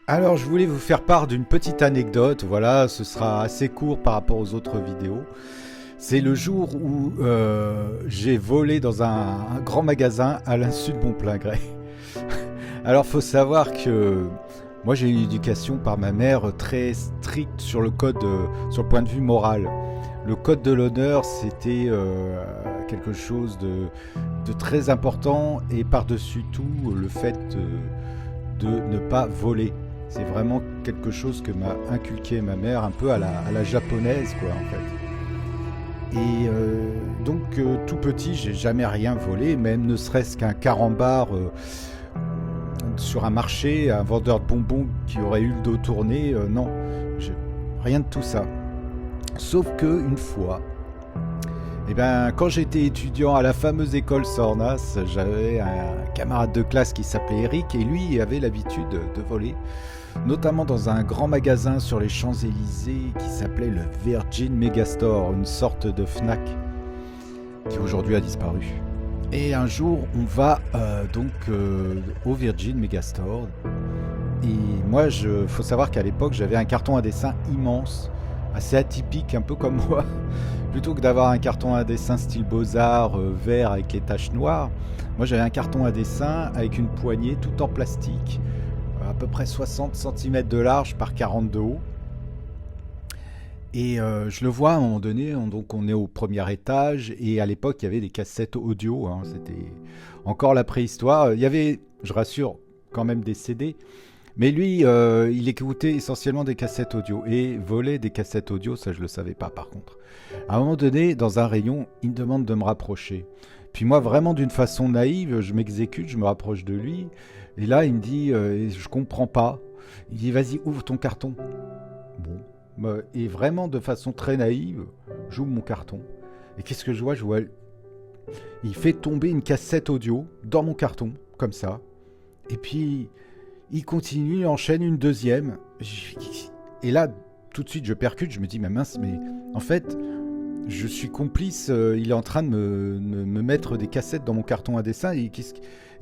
Alors, je voulais vous faire part d'une petite anecdote. Voilà, ce sera assez court par rapport aux autres vidéos. C'est le jour où j'ai volé dans un grand magasin à l'insu de mon plein gré. Alors, faut savoir que moi, j'ai eu une éducation par ma mère très stricte sur le code, sur le point de vue moral. Le code de l'honneur, c'était quelque chose de très important et par-dessus tout, le fait de ne pas voler. C'est vraiment quelque chose que m'a inculqué ma mère, un peu à la japonaise, quoi, en fait. Et tout petit, j'ai jamais rien volé, même ne serait-ce qu'un carambar sur un marché, un vendeur de bonbons qui aurait eu le dos tourné. Non, rien de tout ça. Sauf que une fois, eh ben, quand j'étais étudiant à la fameuse école Sornas, j'avais un camarade de classe qui s'appelait Eric et lui avait l'habitude de voler, notamment dans un grand magasin sur les Champs-Élysées qui s'appelait le Virgin Megastore, une sorte de Fnac qui aujourd'hui a disparu. Et un jour, on va au Virgin Megastore. Et moi, faut savoir qu'à l'époque, j'avais un carton à dessin immense, assez atypique, un peu comme moi. Plutôt que d'avoir un carton à dessin style Beaux-Arts vert avec les taches noires, moi j'avais un carton à dessin avec une poignée tout en plastique, à peu près 60 cm de large par 40 de haut. Et je le vois à un moment donné, donc on est au premier étage, et à l'époque il y avait des cassettes audio, hein, c'était encore la préhistoire. Il y avait, je rassure, quand même des CD, mais lui, il écoutait essentiellement des cassettes audio, et volait des cassettes audio, ça je le savais pas par contre. À un moment donné, dans un rayon, il me demande de me rapprocher. Puis moi, vraiment d'une façon naïve, je m'exécute, je me rapproche de lui, et là il me dit, je comprends pas, il dit vas-y ouvre ton carton. Bon. Et vraiment de façon très naïve, j'ouvre mon carton. Et qu'est-ce que je vois? Il fait tomber une cassette audio dans mon carton, comme ça. Et puis, il continue, il enchaîne une deuxième. Et là, tout de suite, je percute, je me dis, mais mince, mais en fait, je suis complice. Il est en train de me mettre des cassettes dans mon carton à dessin. Et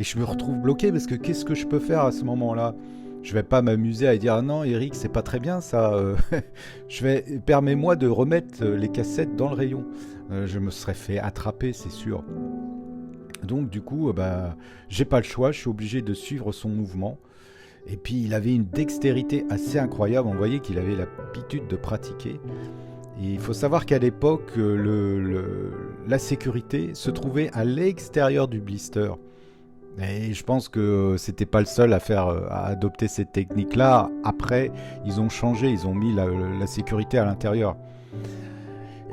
je me retrouve bloqué, parce que qu'est-ce que je peux faire à ce moment-là? Je vais pas m'amuser à dire ah non Eric c'est pas très bien ça. Permets-moi de remettre les cassettes dans le rayon. Je me serais fait attraper c'est sûr. Donc du coup j'ai pas le choix, je suis obligé de suivre son mouvement. Et puis il avait une dextérité assez incroyable, on voyait qu'il avait l'habitude de pratiquer. Et il faut savoir qu'à l'époque la sécurité se trouvait à l'extérieur du blister. Et je pense que c'était pas le seul à adopter cette technique-là. Après, ils ont changé, ils ont mis la sécurité à l'intérieur.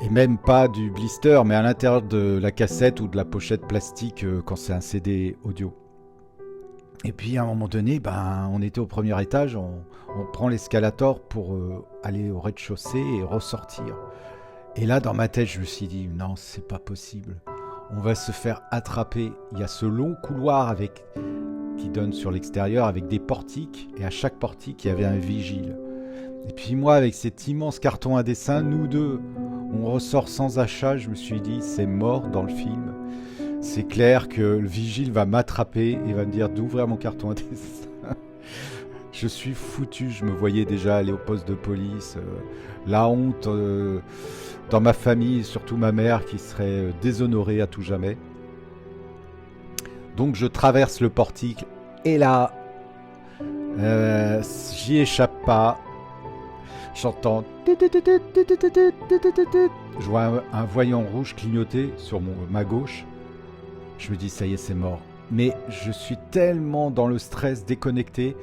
Et même pas du blister, mais à l'intérieur de la cassette ou de la pochette plastique quand c'est un CD audio. Et puis à un moment donné, on était au premier étage, on prend l'escalator pour aller au rez-de-chaussée et ressortir. Et là, dans ma tête, je me suis dit, non, c'est pas possible. On va se faire attraper. Il y a ce long couloir qui donne sur l'extérieur avec des portiques. Et à chaque portique, il y avait un vigile. Et puis moi, avec cet immense carton à dessin, nous deux, on ressort sans achat. Je me suis dit, c'est mort dans le film. C'est clair que le vigile va m'attraper et va me dire d'ouvrir mon carton à dessin. Je suis foutu. Je me voyais déjà aller au poste de police. La honte... dans ma famille, surtout ma mère qui serait déshonorée à tout jamais. Donc je traverse le portique et là, j'y échappe pas. J'entends... Je vois un voyant rouge clignoter sur ma gauche. Je me dis ça y est, c'est mort. Mais je suis tellement dans le stress déconnecté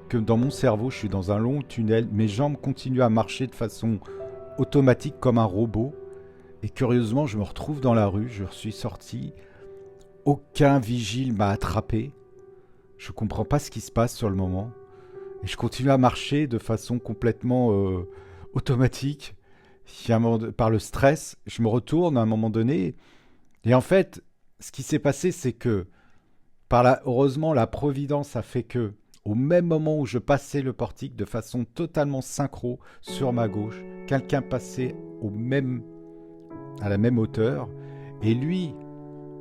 que dans mon cerveau, je suis dans un long tunnel. Mes jambes continuent à marcher de façon automatique comme un robot. Et curieusement, je me retrouve dans la rue, je suis sorti. Aucun vigile m'a attrapé. Je comprends pas ce qui se passe sur le moment. Et je continue à marcher de façon complètement automatique. Par le stress, je me retourne à un moment donné. Et en fait, ce qui s'est passé, c'est que, heureusement, la providence a fait que, au même moment où je passais le portique, de façon totalement synchro, sur ma gauche, quelqu'un passait à la même hauteur, et lui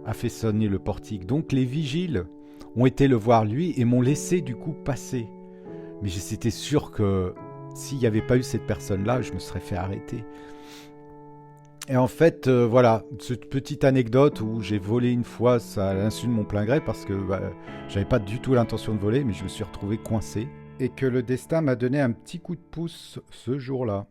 a fait sonner le portique. Donc les vigiles ont été le voir lui et m'ont laissé du coup passer. Mais j'étais sûr que s'il n'y avait pas eu cette personne-là, je me serais fait arrêter. Et en fait, voilà, cette petite anecdote où j'ai volé une fois, ça à l'insu de mon plein gré, parce que j'avais pas du tout l'intention de voler, mais je me suis retrouvé coincé. Et que le destin m'a donné un petit coup de pouce ce jour-là.